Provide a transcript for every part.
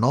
9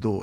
2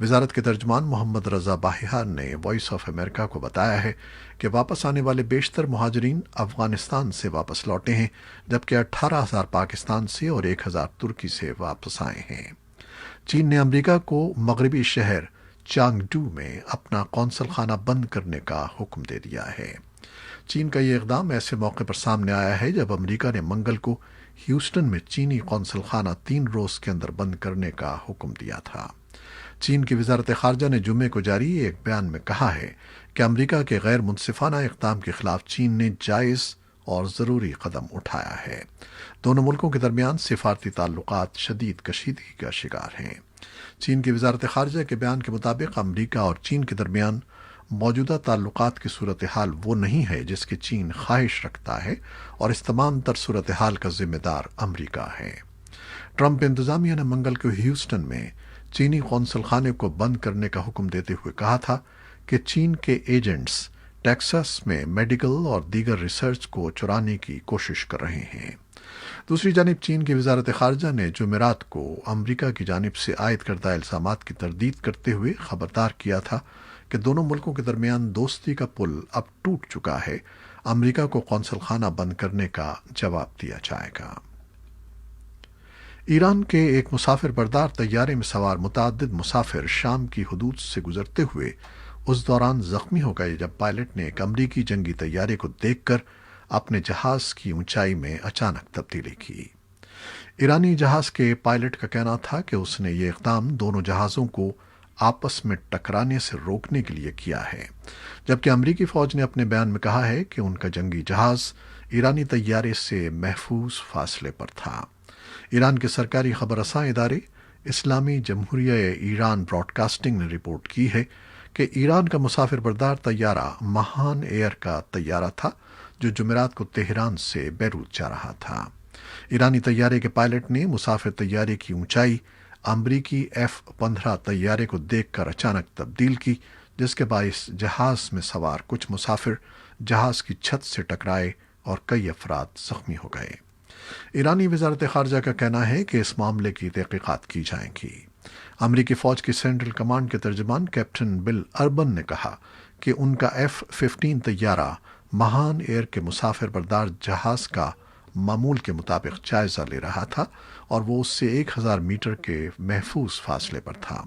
وزارت کے ترجمان محمد رضا باہیار نے وائس آف امریکہ کو بتایا ہے کہ واپس آنے والے بیشتر مہاجرین افغانستان سے واپس لوٹے ہیں، جبکہ 18,000 پاکستان سے اور 1,000 ترکی سے واپس آئے ہیں۔ چین نے امریکہ کو مغربی شہر چانگڈو میں اپنا قونصل خانہ بند کرنے کا حکم دے دیا ہے۔ چین کا یہ اقدام ایسے موقع پر سامنے آیا ہے جب امریکہ نے منگل کو ہیوسٹن میں چینی قونصل خانہ 3 روز کے اندر بند کرنے کا حکم دیا تھا۔ چین کی وزارت خارجہ نے جمعے کو جاری ایک بیان میں کہا ہے کہ امریکہ کے غیر منصفانہ اقدام کے خلاف چین نے جائز اور ضروری قدم اٹھایا ہے۔ دونوں ملکوں کے درمیان سفارتی تعلقات شدید کشیدگی کا شکار ہیں۔ چین کی وزارت خارجہ کے بیان کے مطابق امریکہ اور چین کے درمیان موجودہ تعلقات کی صورتحال وہ نہیں ہے جس کی چین خواہش رکھتا ہے، اور اس تمام تر صورتحال کا ذمہ دار امریکہ ہے۔ ٹرمپ انتظامیہ نے منگل کو ہیوسٹن میں چینی قونصل خانے کو بند کرنے کا حکم دیتے ہوئے کہا تھا کہ چین کے ایجنٹس ٹیکساس میں میڈیکل اور دیگر ریسرچ کو چرانے کی کوشش کر رہے ہیں۔ دوسری جانب چین کی وزارت خارجہ نے جمعرات کو امریکہ کی جانب سے عائد کردہ الزامات کی تردید کرتے ہوئے خبردار کیا تھا کہ دونوں ملکوں کے درمیان دوستی کا پل اب ٹوٹ چکا ہے، امریکہ کو قونصل خانہ بند کرنے کا جواب دیا جائے گا۔ ایران کے ایک مسافر بردار طیارے میں سوار متعدد مسافر شام کی حدود سے گزرتے ہوئے اس دوران زخمی ہو گئے جب پائلٹ نے ایک امریکی جنگی طیارے کو دیکھ کر اپنے جہاز کی اونچائی میں اچانک تبدیلی کی۔ ایرانی جہاز کے پائلٹ کا کہنا تھا کہ اس نے یہ اقدام دونوں جہازوں کو آپس میں ٹکرانے سے روکنے کے لیے کیا ہے، جبکہ امریکی فوج نے اپنے بیان میں کہا ہے کہ ان کا جنگی جہاز ایرانی طیارے سے محفوظ فاصلے پر تھا۔ ایران کے سرکاری خبر رساں ادارے اسلامی جمہوریہ ایران براڈ کاسٹنگ نے رپورٹ کی ہے کہ ایران کا مسافر بردار طیارہ مہان ایئر کا طیارہ تھا جو جمعرات کو تہران سے بیروت جا رہا تھا۔ ایرانی طیارے کے پائلٹ نے مسافر طیارے کی اونچائی امریکی F-15 طیارے کو دیکھ کر اچانک تبدیل کی، جس کے باعث جہاز میں سوار کچھ مسافر جہاز کی چھت سے ٹکرائے اور کئی افراد زخمی ہو گئے۔ ایرانی وزارت خارجہ کا کہنا ہے کہ اس معاملے کی تحقیقات کی جائیں گی۔ امریکی فوج کی سینٹرل کمانڈ کے ترجمان کیپٹن بل اربن نے کہا کہ ان کا F-15 طیارہ مہان ایئر کے مسافر بردار جہاز کا معمول کے مطابق جائزہ لے رہا تھا اور وہ اس سے 1,000 میٹر کے محفوظ فاصلے پر تھا۔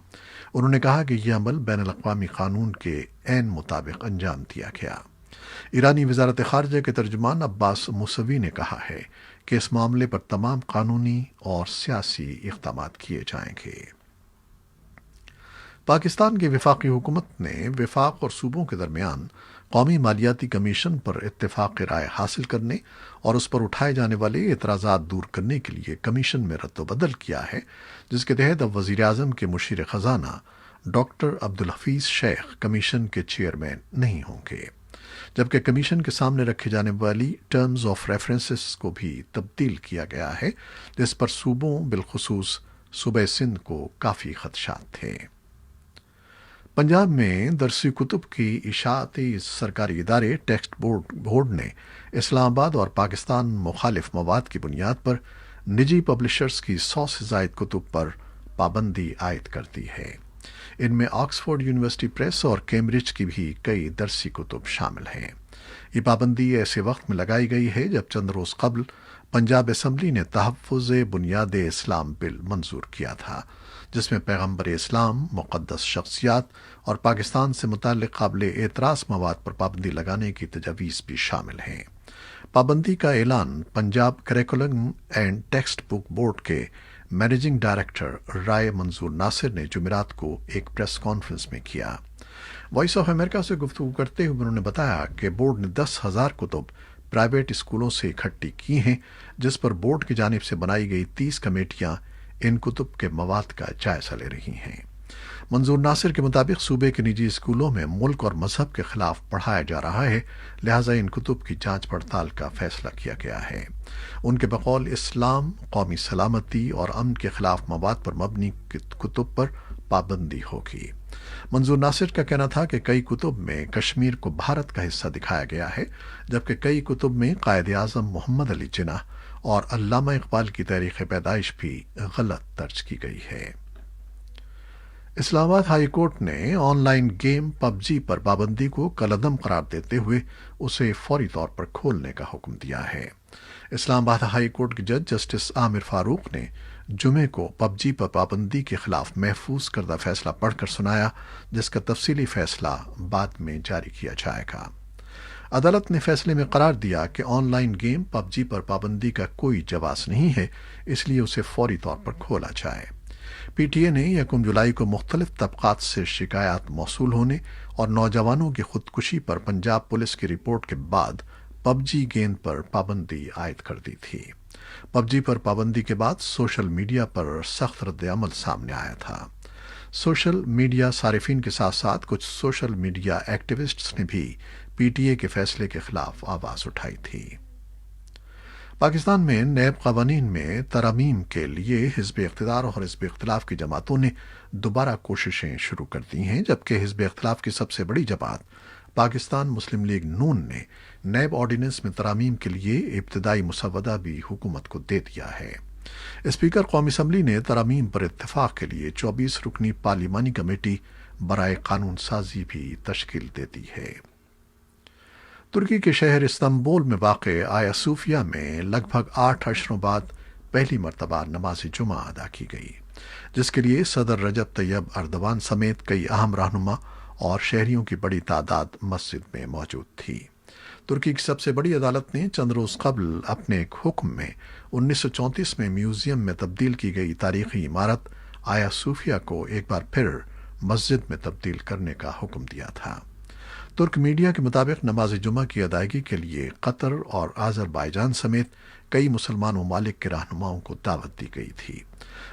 انہوں نے کہا کہ یہ عمل بین الاقوامی قانون کے عین مطابق انجام دیا گیا۔ ایرانی وزارت خارجہ کے ترجمان عباس موسوی نے کہا ہے کہ اس معاملے پر تمام قانونی اور سیاسی اقدامات کیے جائیں گے۔ پاکستان کی وفاقی حکومت نے وفاق اور صوبوں کے درمیان قومی مالیاتی کمیشن پر اتفاق رائے حاصل کرنے اور اس پر اٹھائے جانے والے اعتراضات دور کرنے کے لیے کمیشن میں رد و بدل کیا ہے، جس کے تحت اب وزیر اعظم کے مشیر خزانہ ڈاکٹر عبدالحفیظ شیخ کمیشن کے چیئرمین نہیں ہوں گے، جبکہ کمیشن کے سامنے رکھی جانے والی ٹرمز آف ریفرنسز کو بھی تبدیل کیا گیا ہے، جس پر صوبوں بالخصوص صوبہ سندھ کو کافی خدشات تھے۔ پنجاب میں درسی کتب کی اشاعتی سرکاری ادارے ٹیکسٹ بورڈ نے اسلام آباد اور پاکستان مخالف مواد کی بنیاد پر نجی پبلشرز کی 100 سے زائد کتب پر پابندی عائد کر دی ہے۔ ان میں آکسفورڈ یونیورسٹی پریس اور کیمبرج کی بھی کئی درسی کتب شامل ہیں۔ یہ پابندی ایسے وقت میں لگائی گئی ہے جب چند روز قبل پنجاب اسمبلی نے تحفظ بنیاد اسلام بل منظور کیا تھا، جس میں پیغمبر اسلام، مقدس شخصیات اور پاکستان سے متعلق قابل اعتراض مواد پر پابندی لگانے کی تجاویز بھی شامل ہیں۔ پابندی کا اعلان Punjab curriculum and text book board کے مینیجنگ ڈائریکٹر رائے منظور ناصر نے جمعرات کو ایک پریس کانفرنس میں کیا۔ وائس آف امریکہ سے گفتگو کرتے ہوئے انہوں نے بتایا کہ بورڈ نے 10,000 کتب پرائیویٹ اسکولوں سے اکٹھی کی ہیں، جس پر بورڈ کی جانب سے بنائی گئی 30 کمیٹیاں ان کتب کے مواد کا جائزہ لے رہی ہیں۔ منظور ناصر کے مطابق صوبے کے نجی اسکولوں میں ملک اور مذہب کے خلاف پڑھایا جا رہا ہے، لہٰذا ان کتب کی جانچ پڑتال کا فیصلہ کیا گیا ہے۔ ان کے بقول اسلام، قومی سلامتی اور امن کے خلاف مواد پر مبنی کتب پر پابندی ہوگی۔ منظور ناصر کا کہنا تھا کہ کئی کتب میں کشمیر کو بھارت کا حصہ دکھایا گیا ہے، جبکہ کئی کتب میں قائد اعظم محمد علی جناح اور علامہ اقبال کی تاریخ پیدائش بھی غلط درج کی گئی ہے۔ اسلام آباد ہائی کورٹ نے آن لائن گیم پبجی پر پابندی کو کالعدم قرار دیتے ہوئے اسے فوری طور پر کھولنے کا حکم دیا ہے۔ اسلام آباد ہائی کورٹ کے جج جسٹس عامر فاروق نے جمعے کو پبجی پر پابندی کے خلاف محفوظ کردہ فیصلہ پڑھ کر سنایا، جس کا تفصیلی فیصلہ بعد میں جاری کیا جائے گا۔ عدالت نے فیصلے میں قرار دیا کہ آن لائن گیم پبجی پر پابندی کا کوئی جواز نہیں ہے، اس لیے اسے فوری طور پر کھولا جائے۔ پی ٹی اے نے 1 جولائی کو مختلف طبقات سے شکایات موصول ہونے اور نوجوانوں کی خودکشی پر پنجاب پولیس کی رپورٹ کے بعد پبجی گیند پر پابندی عائد کر دی تھی۔ پبجی پر پابندی کے بعد سوشل میڈیا پر سخت رد عمل سامنے آیا تھا۔ سوشل میڈیا صارفین کے ساتھ ساتھ کچھ سوشل میڈیا ایکٹیوسٹس نے بھی پی ٹی اے کے فیصلے کے خلاف آواز اٹھائی تھی۔ پاکستان میں نیب قوانین میں ترامیم کے لیے حزب اقتدار اور حزب اختلاف کی جماعتوں نے دوبارہ کوششیں شروع کر دی ہیں، جبکہ حزب اختلاف کی سب سے بڑی جماعت پاکستان مسلم لیگ نون نے نیب آرڈیننس میں ترامیم کے لیے ابتدائی مسودہ بھی حکومت کو دے دیا ہے۔ اسپیکر قومی اسمبلی نے ترامیم پر اتفاق کے لیے 24 رکنی پارلیمانی کمیٹی برائے قانون سازی بھی تشکیل دے دی ہے۔ ترکی کے شہر استنبول میں واقع آیا صوفیہ میں لگ بھگ 8 اشروں بعد پہلی مرتبہ نماز جمعہ ادا کی گئی، جس کے لیے صدر رجب طیب اردوان سمیت کئی اہم رہنما اور شہریوں کی بڑی تعداد مسجد میں موجود تھی۔ ترکی کی سب سے بڑی عدالت نے چند روز قبل اپنے ایک حکم میں 1934 میں میوزیم میں تبدیل کی گئی تاریخی عمارت آیا صوفیہ کو ایک بار پھر مسجد میں تبدیل کرنے کا حکم دیا تھا۔ ترک میڈیا کے مطابق نماز جمعہ کی ادائیگی کے لیے قطر اور آذربائیجان سمیت کئی مسلمان ممالک کے رہنماؤں کو دعوت دی گئی تھی۔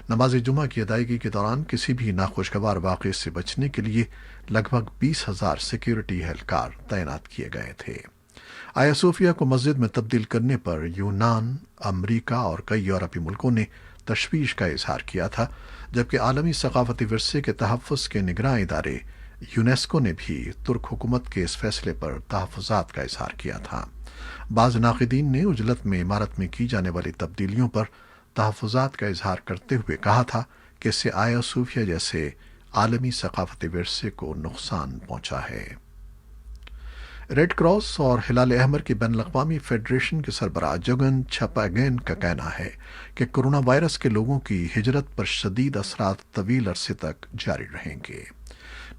نماز جمعہ کی ادائیگی کے دوران کسی بھی ناخوشگوار واقعے سے بچنے کے لیے لگ بھگ 20,000 سیکیورٹی اہلکار تعینات کیے گئے تھے۔ آیا صوفیہ کو مسجد میں تبدیل کرنے پر یونان، امریکہ اور کئی یورپی ملکوں نے تشویش کا اظہار کیا تھا، جبکہ عالمی ثقافتی ورثے کے تحفظ کے نگراں ادارے یونیسکو نے بھی ترک حکومت کے اس فیصلے پر تحفظات کا اظہار کیا تھا۔ بعض ناقدین نے عجلت میں عمارت میں کی جانے والی تبدیلیوں پر تحفظات کا اظہار کرتے ہوئے کہا تھا کہ اس سے آیا صوفیہ جیسے عالمی ثقافتی ورثے کو نقصان پہنچا ہے۔ ریڈ کراس اور ہلال احمر کی بین الاقوامی فیڈریشن کے سربراہ جگن چھپاگین کا کہنا ہے کہ کورونا وائرس کے لوگوں کی ہجرت پر شدید اثرات طویل عرصے تک جاری رہیں گے۔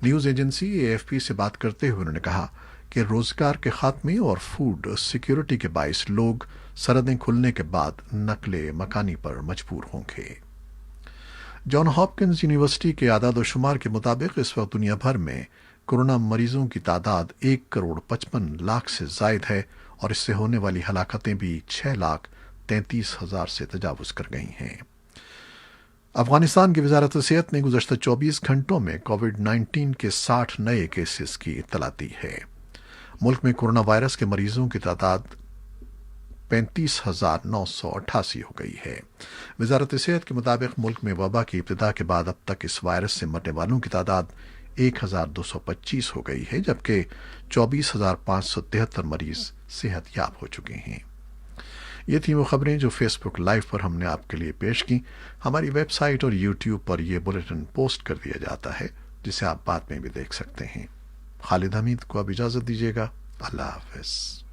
News agency A F P سے بات کرتے ہوئے انہوں نے کہا کہ روزگار کے خاتمے اور فوڈ سیکیورٹی کے باعث لوگ سرحدیں کھلنے کے بعد نقل مکانی پر مجبور ہوں گے۔ جان ہاپکنز یونیورسٹی کے اعداد و شمار کے مطابق اس وقت دنیا بھر میں کورونا مریضوں کی تعداد 1,55,00,000 سے زائد ہے اور اس سے ہونے والی ہلاکتیں بھی 6,33,000 سے تجاوز کر گئی ہیں۔ افغانستان کی وزارت صحت نے گزشتہ 24 گھنٹوں میں کووڈ 19 کے 60 نئے کیسز کی اطلاع دی ہے۔ ملک میں کورونا وائرس کے مریضوں کی تعداد 35,988 ہو گئی ہے۔ وزارت صحت کے مطابق ملک میں وبا کی ابتدا کے بعد اب تک اس وائرس سے مرنے والوں کی تعداد 1,225 ہو گئی ہے، جبکہ 24,573 مریض صحت یاب ہو چکے ہیں۔ یہ تھیں وہ خبریں جو فیس بک لائیو پر ہم نے آپ کے لیے پیش کی۔ ہماری ویب سائٹ اور یوٹیوب پر یہ بلیٹن پوسٹ کر دیا جاتا ہے، جسے آپ بعد میں بھی دیکھ سکتے ہیں۔ خالد حمید کو اب اجازت دیجیے گا۔ اللہ حافظ۔